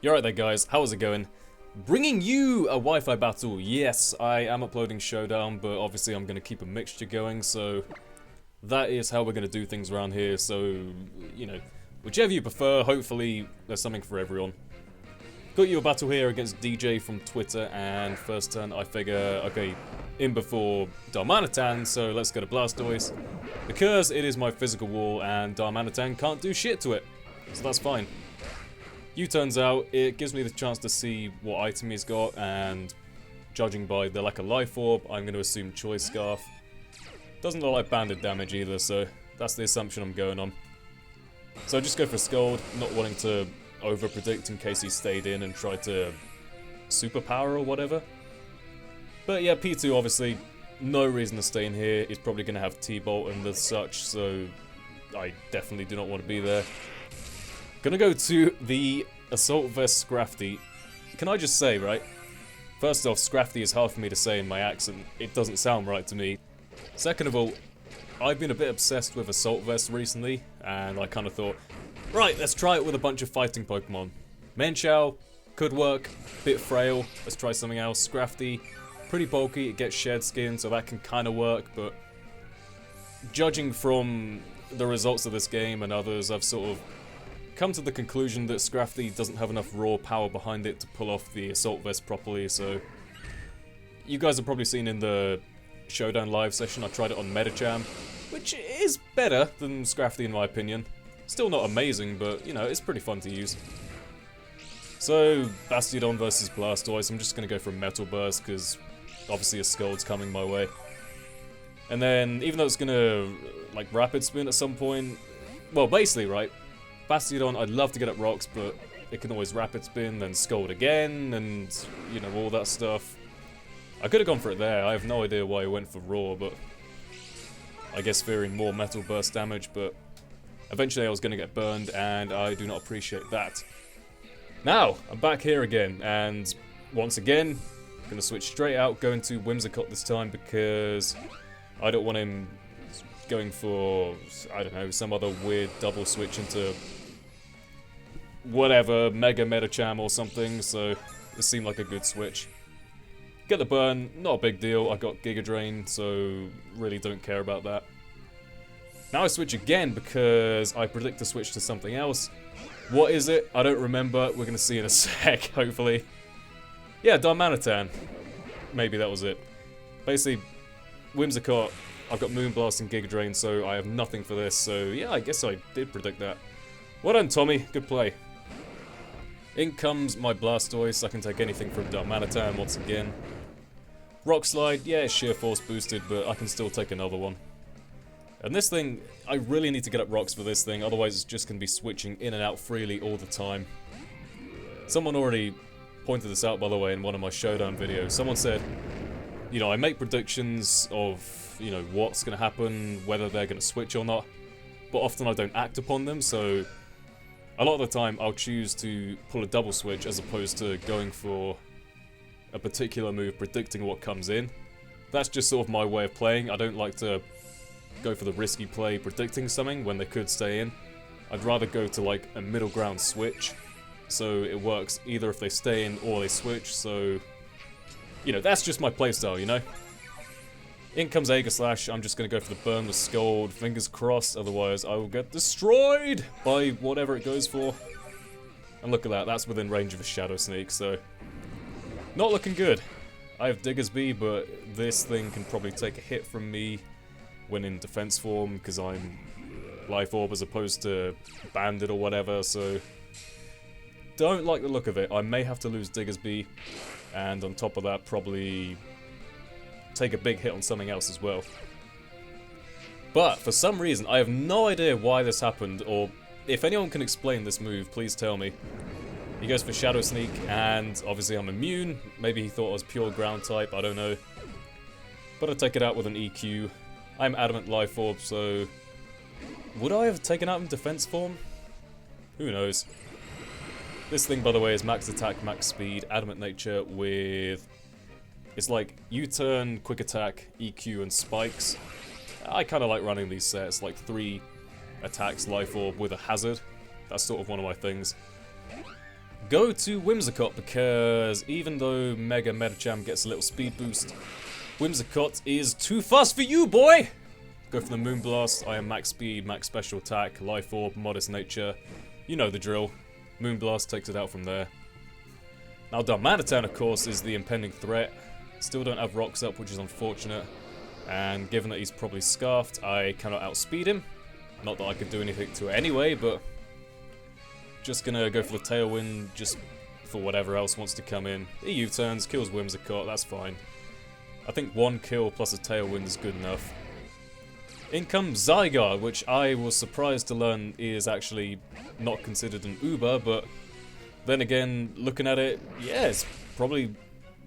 You're right there, guys. How's it going? Bringing you a Wi-Fi battle. Yes, I am uploading Showdown, but obviously I'm going to keep a mixture going, so that is how we're going to do things around here. So, you know, whichever you prefer, hopefully there's something for everyone. Got you a battle here against DJ from Twitter, and first turn I figure, okay, in before Darmanitan, so let's go to Blastoise, because it is my physical wall and Darmanitan can't do shit to it, so that's fine. U-turns out, it gives me the chance to see what item he's got, and judging by the lack of life orb, I'm going to assume Choice Scarf. Doesn't look like banded damage either, so that's the assumption I'm going on. So I just go for Scald, not wanting to over-predict in case he stayed in and tried to superpower or whatever. But yeah, P2 obviously, no reason to stay in here. He's probably going to have T-Bolt and the such, so I definitely do not want to be there. Gonna go to the Assault Vest Scrafty. Can I just say, right? First off, Scrafty is hard for me to say in my accent. It doesn't sound right to me. Second of all, I've been a bit obsessed with Assault Vest recently, and I kind of thought, right, let's try it with a bunch of fighting Pokemon. Menchao, could work, bit frail, let's try something else. Scrafty, pretty bulky, it gets shed skin, so that can kind of work, but judging from the results of this game and others, I've sort of come to the conclusion that Scrafty doesn't have enough raw power behind it to pull off the Assault Vest properly, so you guys have probably seen in the Showdown live session I tried it on Medicham, which is better than Scrafty in my opinion. Still not amazing, but you know, it's pretty fun to use. So, Bastiodon versus Blastoise, I'm just gonna go for a Metal Burst because obviously a Scald's coming my way. And then, even though it's gonna like Rapid Spin at some point, well basically, right, Bastiodon, I'd love to get up rocks, but it can always Rapid Spin, then Scald again, and, you know, all that stuff. I could have gone for it there, I have no idea why I went for Raw, but I guess fearing more Metal Burst damage, but eventually I was going to get burned, and I do not appreciate that. Now, I'm back here again, and once again, I'm going to switch straight out, going to Whimsicott this time, because I don't want him going for, I don't know, some other weird double switch into whatever, Mega Medicham or something, so it seemed like a good switch. Get the burn, not a big deal, I got Giga Drain, so really don't care about that. Now I switch again because I predict to switch to something else. What is it? I don't remember, we're going to see in a sec, hopefully. Yeah, Darmanitan. Maybe that was it. Basically, Whimsicott, I've got Moonblast and Giga Drain, so I have nothing for this, so yeah, I guess I did predict that. Well done, Tommy, good play. In comes my Blastoise, I can take anything from Darmanitan once again. Rock Slide, yeah, it's Sheer Force boosted, but I can still take another one. And this thing, I really need to get up rocks for this thing, otherwise it's just going to be switching in and out freely all the time. Someone already pointed this out, by the way, in one of my Showdown videos. Someone said, you know, I make predictions of, you know, what's going to happen, whether they're going to switch or not, but often I don't act upon them, so a lot of the time I'll choose to pull a double switch as opposed to going for a particular move, predicting what comes in. That's just sort of my way of playing. I don't like to go for the risky play predicting something when they could stay in. I'd rather go to like a middle ground switch, so it works either if they stay in or they switch, so you know, that's just my playstyle, you know? In comes Aegislash, I'm just going to go for the burn with Scald, fingers crossed, otherwise I will get destroyed by whatever it goes for. And look at that, that's within range of a Shadow Sneak, so not looking good. I have Diggersby, but this thing can probably take a hit from me when in defense form, because I'm Life Orb as opposed to Banded or whatever, so don't like the look of it. I may have to lose Diggersby, and on top of that, probably take a big hit on something else as well. But for some reason, I have no idea why this happened, or if anyone can explain this move, please tell me. He goes for Shadow Sneak, and obviously I'm immune. Maybe he thought I was pure ground type, I don't know. But I take it out with an EQ. I'm Adamant Life Orb, so would I have taken out in defense form? Who knows. This thing, by the way, is max attack, max speed, Adamant Nature with... it's like U-turn, quick attack, EQ, and spikes. I kind of like running these sets, like 3 attacks, Life Orb with a hazard. That's sort of one of my things. go to Whimsicott because even though Mega Medicham gets a little speed boost, Whimsicott is too fast for you, boy! Go for the Moonblast. I am max speed, max special attack, life orb, modest nature. You know the drill. Moonblast takes it out from there. Now Darmanitan, of course, is the impending threat. Still don't have rocks up, which is unfortunate. And given that he's probably scarfed, I cannot outspeed him. Not that I could do anything to it anyway, but just gonna go for the Tailwind, just for whatever else wants to come in. He U-turns, kills Whimsicott, that's fine. I think one kill plus a Tailwind is good enough. In comes Zygarde, which I was surprised to learn is actually not considered an Uber, but then again, looking at it, yeah, it's probably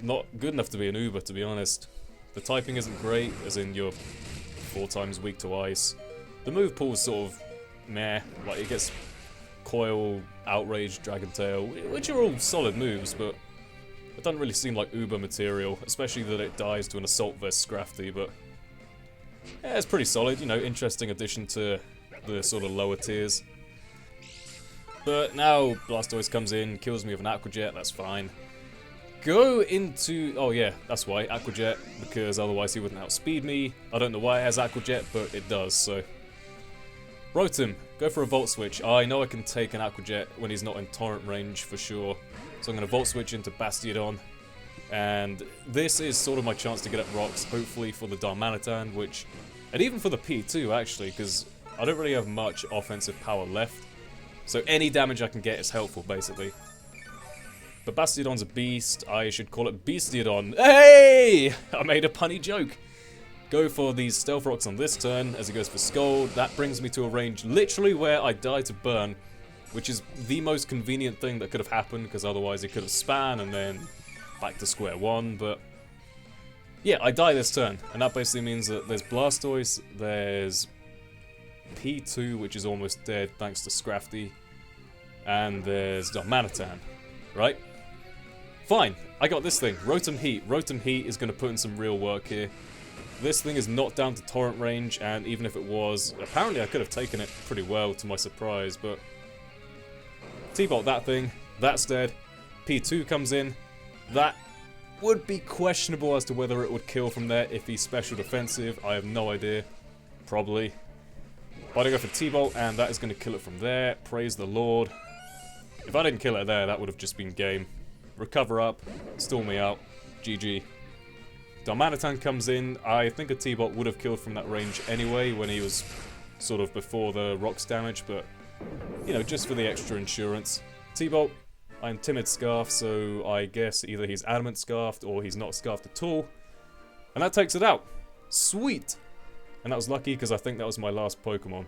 not good enough to be an Uber, to be honest. The typing isn't great, as in you're 4 times weak to ice. The move pool's sort of meh, like it gets Coil, Outrage, Dragon Tail, which are all solid moves, but it doesn't really seem like Uber material, especially that it dies to an Assault Vest Scrafty, but yeah, it's pretty solid, you know, interesting addition to the sort of lower tiers. But now Blastoise comes in, kills me with an Aqua Jet, that's fine. Go into... oh yeah, that's why, Aqua Jet, because otherwise he wouldn't outspeed me. I don't know why it has Aqua Jet, but it does, so... Rotom, go for a Volt Switch. I know I can take an Aqua Jet when he's not in Torrent range, for sure. So I'm going to Volt Switch into Bastiodon. And this is sort of my chance to get up rocks, hopefully for the Darmanitan, which... and even for the P2, actually, because I don't really have much offensive power left. So any damage I can get is helpful, basically. But Bastiodon's a beast. I should call it Beastiodon. Hey! I made a punny joke. Go for these Stealth Rocks on this turn as he goes for Scald. That brings me to a range literally where I die to burn, which is the most convenient thing that could have happened, because otherwise he could have span and then back to square one. But yeah, I die this turn, and that basically means that there's Blastoise, there's P2, which is almost dead thanks to Scrafty, and there's Darmanitan, right? Fine, I got this thing, Rotom-Heat. Rotom-Heat is going to put in some real work here. This thing is not down to Torrent range, and even if it was, apparently I could have taken it pretty well to my surprise, but... T-Bolt that thing, that's dead. P2 comes in, that would be questionable as to whether it would kill from there if he's special defensive, I have no idea. Probably. But I go for T-Bolt, and that is going to kill it from there. Praise the Lord. If I didn't kill it there, that would have just been game. Recover up, stall me out, GG. Darmanitan comes in. I think a T-Bolt would have killed from that range anyway when he was sort of before the rocks damage, but, you know, just for the extra insurance. T-Bolt, I'm Timid Scarf, so I guess either he's Adamant Scarfed or he's not Scarfed at all. And that takes it out. Sweet! And that was lucky because I think that was my last Pokemon.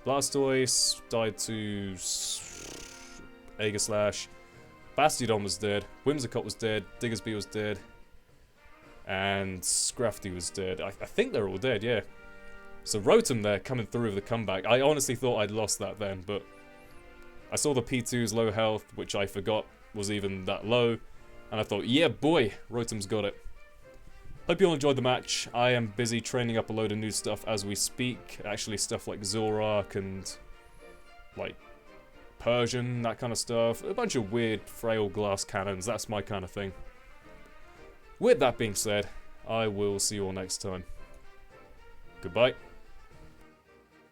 Blastoise died to Aegislash. Bastiodon was dead. Whimsicott was dead. Diggersby was dead. And Scrafty was dead. I think they're all dead, yeah. So Rotom there coming through with the comeback. I honestly thought I'd lost that then, but I saw the P2's low health, which I forgot was even that low. And I thought, yeah boy, Rotom's got it. Hope you all enjoyed the match. I am busy training up a load of new stuff as we speak. Actually stuff like Zorak and like Persian, that kind of stuff. A bunch of weird frail glass cannons, that's my kind of thing. With that being said, I will see you all next time. Goodbye.